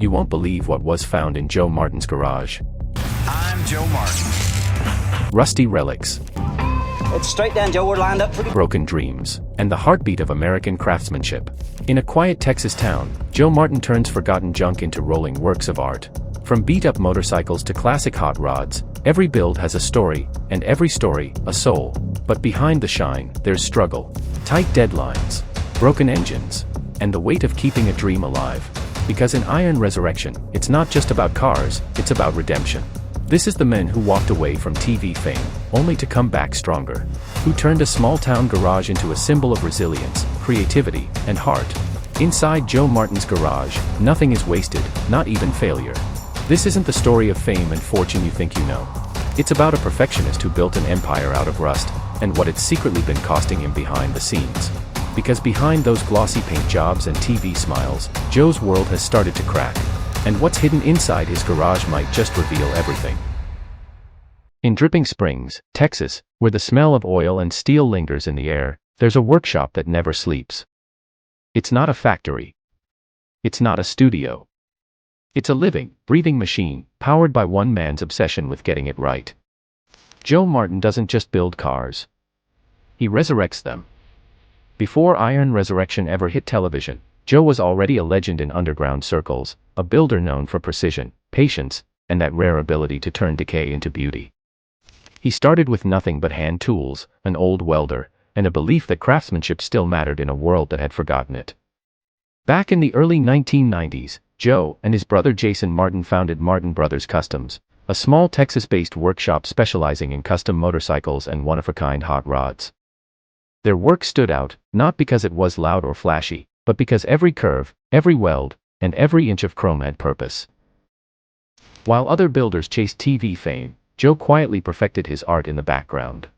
You won't believe what was found in Joe Martin's garage. I'm Joe Martin. Rusty relics, It's straight down, Joe. We're lined up pretty. broken dreams, and the heartbeat of American craftsmanship. In a quiet Texas town, Joe Martin turns forgotten junk into rolling works of art. From beat-up motorcycles to classic hot rods, every build has a story, and every story, a soul. But behind the shine, there's struggle, tight deadlines, broken engines, and the weight of keeping a dream alive. Because in Iron Resurrection, it's not just about cars, it's about redemption. This is the men who walked away from TV fame, only to come back stronger. Who turned a small-town garage into a symbol of resilience, creativity, and heart. Inside Joe Martin's garage, nothing is wasted, not even failure. This isn't the story of fame and fortune you think you know. It's about a perfectionist who built an empire out of rust, and what it's secretly been costing him behind the scenes. Because behind those glossy paint jobs and TV smiles, Joe's world has started to crack. And what's hidden inside his garage might just reveal everything. In Dripping Springs, Texas, where the smell of oil and steel lingers in the air, there's a workshop that never sleeps. It's not a factory. It's not a studio. It's a living, breathing machine, powered by one man's obsession with getting it right. Joe Martin doesn't just build cars. He resurrects them. Before Iron Resurrection ever hit television, Joe was already a legend in underground circles, a builder known for precision, patience, and that rare ability to turn decay into beauty. He started with nothing but hand tools, an old welder, and a belief that craftsmanship still mattered in a world that had forgotten it. Back in the early 1990s, Joe and his brother Jason Martin founded Martin Brothers Customs, a small Texas-based workshop specializing in custom motorcycles and one-of-a-kind hot rods. Their work stood out, not because it was loud or flashy, but because every curve, every weld, and every inch of chrome had purpose. While other builders chased TV fame, Joe quietly perfected his art in the background.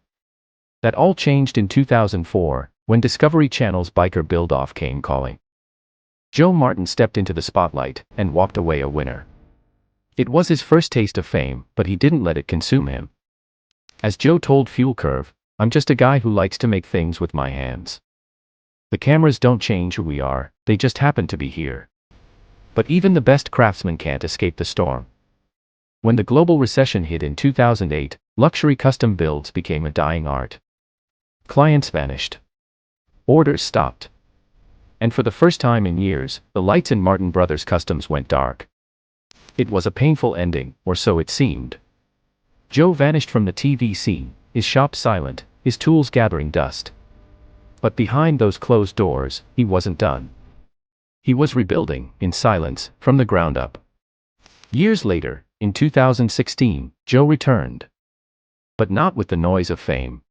That all changed in 2004, when Discovery Channel's Biker Build-Off came calling. Joe Martin stepped into the spotlight, and walked away a winner. It was his first taste of fame, but he didn't let it consume him. As Joe told Fuel Curve, "I'm just a guy who likes to make things with my hands. The cameras don't change who we are, they just happen to be here." But even the best craftsmen can't escape the storm. When the global recession hit in 2008, luxury custom builds became a dying art. Clients vanished. Orders stopped. And for the first time in years, the lights in Martin Brothers Customs went dark. It was a painful ending, or so it seemed. Joe vanished from the TV scene, his shop silent, his tools gathering dust. But behind those closed doors, he wasn't done. He was rebuilding, in silence, from the ground up. Years later, in 2016, Joe returned. But not with the noise of fame.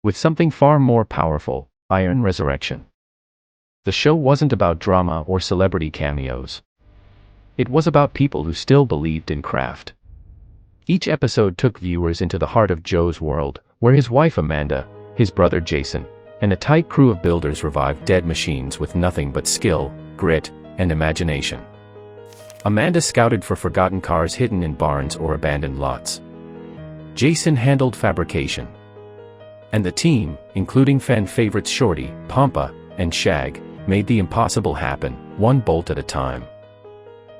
With something far more powerful, Iron Resurrection. The show wasn't about drama or celebrity cameos. It was about people who still believed in craft. Each episode took viewers into the heart of Joe's world, where his wife Amanda, his brother Jason, and a tight crew of builders revived dead machines with nothing but skill, grit, and imagination. Amanda scouted for forgotten cars hidden in barns or abandoned lots. Jason handled fabrication. And the team, including fan favorites Shorty, Pampa, and Shag, made the impossible happen, one bolt at a time.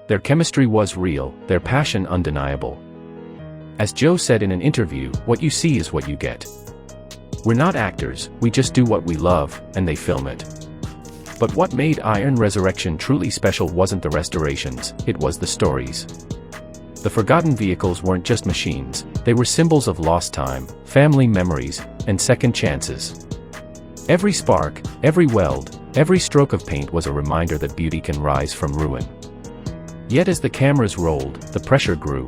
Their chemistry was real, their passion undeniable. As Joe said in an interview, "What you see is what you get. We're not actors, we just do what we love, and they film it." But what made Iron Resurrection truly special wasn't the restorations, it was the stories. The forgotten vehicles weren't just machines, they were symbols of lost time, family memories, and second chances. Every spark, every weld, every stroke of paint was a reminder that beauty can rise from ruin. Yet as the cameras rolled, the pressure grew.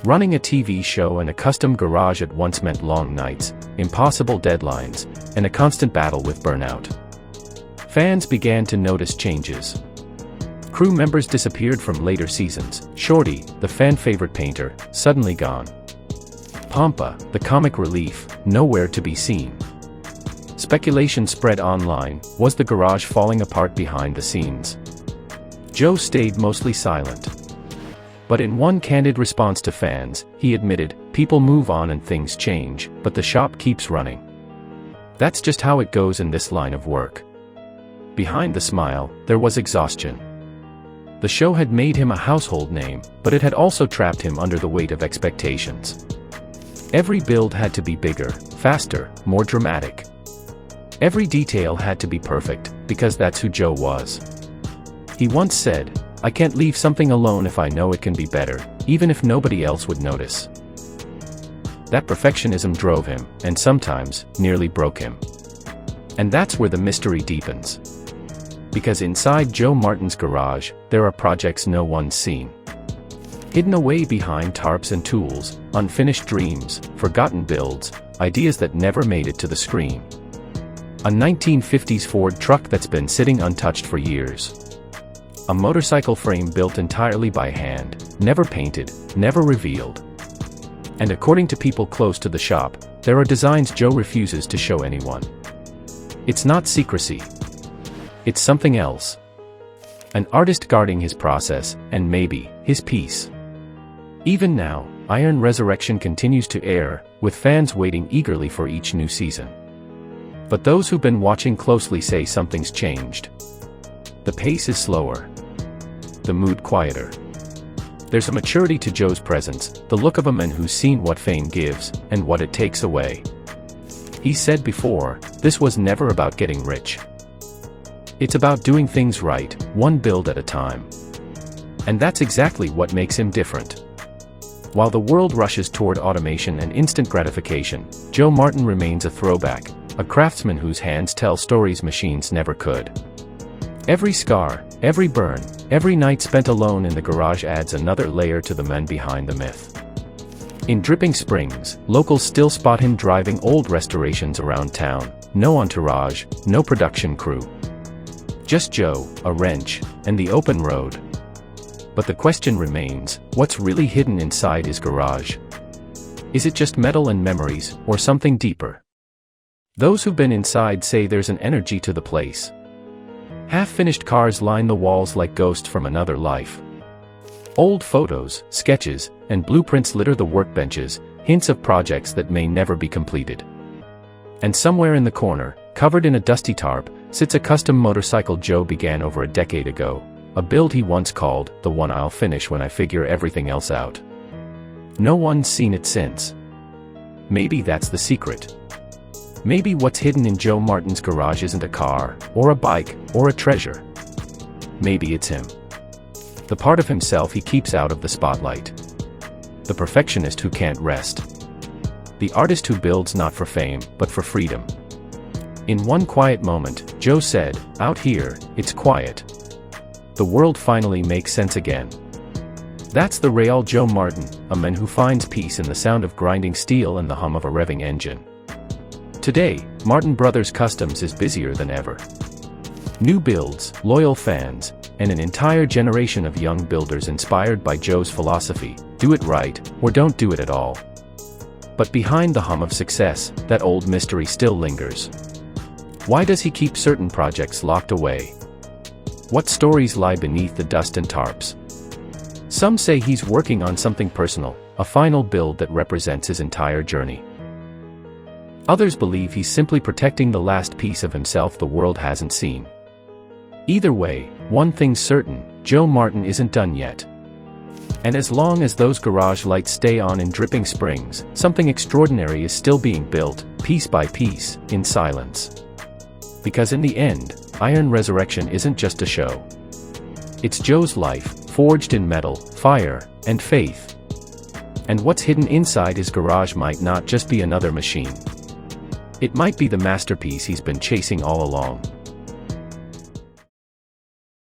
Running a TV show and a custom garage at once meant long nights, impossible deadlines, and a constant battle with burnout. Fans began to notice changes. Crew members disappeared from later seasons. Shorty, the fan-favorite painter, suddenly gone. Pampa, the comic relief, nowhere to be seen. Speculation spread online, was the garage falling apart behind the scenes? Joe stayed mostly silent. But in one candid response to fans, he admitted, "People move on and things change, but the shop keeps running. That's just how it goes in this line of work." Behind the smile, there was exhaustion. The show had made him a household name, but it had also trapped him under the weight of expectations. Every build had to be bigger, faster, more dramatic. Every detail had to be perfect, because that's who Joe was. He once said, "I can't leave something alone if I know it can be better, even if nobody else would notice." That perfectionism drove him, and sometimes, nearly broke him. And that's where the mystery deepens. Because inside Joe Martin's garage, there are projects no one's seen. Hidden away behind tarps and tools, unfinished dreams, forgotten builds, ideas that never made it to the screen. A 1950s Ford truck that's been sitting untouched for years. A motorcycle frame built entirely by hand, never painted, never revealed. And according to people close to the shop, there are designs Joe refuses to show anyone. It's not secrecy. It's something else. An artist guarding his process, and maybe, his peace. Even now, Iron Resurrection continues to air, with fans waiting eagerly for each new season. But those who've been watching closely say something's changed. The pace is slower. The mood quieter. There's a maturity to Joe's presence, the look of a man who's seen what fame gives, and what it takes away. He said before, this was never about getting rich. It's about doing things right, one build at a time. And that's exactly what makes him different. While the world rushes toward automation and instant gratification, Joe Martin remains a throwback, a craftsman whose hands tell stories machines never could. Every scar, every burn, every night spent alone in the garage adds another layer to the man behind the myth. In Dripping Springs, locals still spot him driving old restorations around town, no entourage, no production crew. Just Joe, a wrench, and the open road. But the question remains, what's really hidden inside his garage? Is it just metal and memories, or something deeper? Those who've been inside say there's an energy to the place. Half-finished cars line the walls like ghosts from another life. Old photos, sketches, and blueprints litter the workbenches, hints of projects that may never be completed. And somewhere in the corner, covered in a dusty tarp, sits a custom motorcycle Joe began over a decade ago, a build he once called, "the one I'll finish when I figure everything else out." No one's seen it since. Maybe that's the secret. Maybe what's hidden in Joe Martin's garage isn't a car, or a bike, or a treasure. Maybe it's him. The part of himself he keeps out of the spotlight. The perfectionist who can't rest. The artist who builds not for fame, but for freedom. In one quiet moment, Joe said, "Out here, it's quiet. The world finally makes sense again." That's the real Joe Martin, a man who finds peace in the sound of grinding steel and the hum of a revving engine. Today, Martin Brothers Customs is busier than ever. New builds, loyal fans, and an entire generation of young builders inspired by Joe's philosophy, do it right, or don't do it at all. But behind the hum of success, that old mystery still lingers. Why does he keep certain projects locked away? What stories lie beneath the dust and tarps? Some say he's working on something personal, a final build that represents his entire journey. Others believe he's simply protecting the last piece of himself the world hasn't seen. Either way, one thing's certain, Joe Martin isn't done yet. And as long as those garage lights stay on in Dripping Springs, something extraordinary is still being built, piece by piece, in silence. Because in the end, Iron Resurrection isn't just a show. It's Joe's life, forged in metal, fire, and faith. And what's hidden inside his garage might not just be another machine. It might be the masterpiece he's been chasing all along.